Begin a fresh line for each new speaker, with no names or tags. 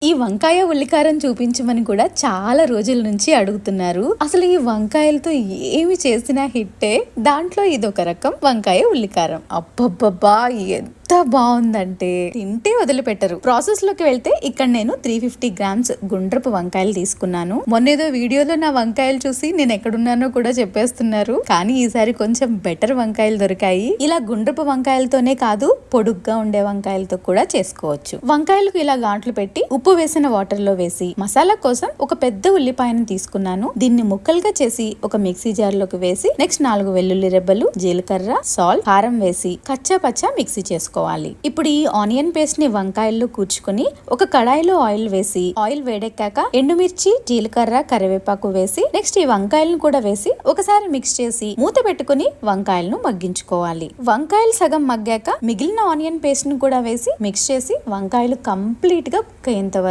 ఈ వంకాయ ఉల్లికారం చూపించమని కూడా చాలా రోజుల నుంచి అడుగుతున్నారు. అసలు ఈ వంకాయలతో ఏమి చేసినా హిట్టే. దాంట్లో ఇదొక రకం వంకాయ ఉల్లికారం. అబ్బబ్బబ్బా ఎంత బాగుందంటే తింటే వదిలిపెట్టరు. ప్రాసెస్ లోకి వెళ్తే ఇక్కడ నేను 350 గ్రామ్స్ గుండ్రపు వంకాయలు తీసుకున్నాను. మొన్నేదో వీడియోలో నా వంకాయలు చూసి నేను ఎక్కడున్నానో కూడా చెప్పేస్తున్నారు. కానీ ఈసారి కొంచెం బెటర్ వంకాయలు దొరికాయి. ఇలా గుండ్రపు వంకాయలతోనే కాదు, పొడుగ్గా ఉండే వంకాయలతో కూడా చేసుకోవచ్చు. వంకాయలకు ఇలా గాంట్లు పెట్టి ఉప్పు వేసిన వాటర్ లో వేసి మసాలా కోసం ఒక పెద్ద ఉల్లిపాయను తీసుకున్నాను. దీన్ని ముక్కలుగా చేసి ఒక మిక్సీ జార్ లోకి వేసి నెక్స్ట్ 4 వెల్లుల్లి రెబ్బలు, జీలకర్ర, సాల్ట్, కారం వేసి కచ్చా పచ్చా మిక్సీ చేసుకోవాలి. ఇప్పుడు ఈ ఆనియన్ పేస్ట్ ని వంకాయల్లో కూర్చుకుని ఒక కడాయిలో ఆయిల్ వేసి ఆయిల్ వేడెక్కాక ఎండుమిర్చి, జీలకర్ర, కరివేపాకు వేసి నెక్స్ట్ ఈ వంకాయలను కూడా వేసి ఒకసారి మిక్స్ చేసి మూత పెట్టుకుని వంకాయలను మగ్గించుకోవాలి. వంకాయలు సగం మగ్గాక మిగిలిన ఆనియన్ పేస్ట్ ను కూడా వేసి మిక్స్ చేసి వంకాయలు కంప్లీట్ గా కుక్ అయ్యేంత వరకు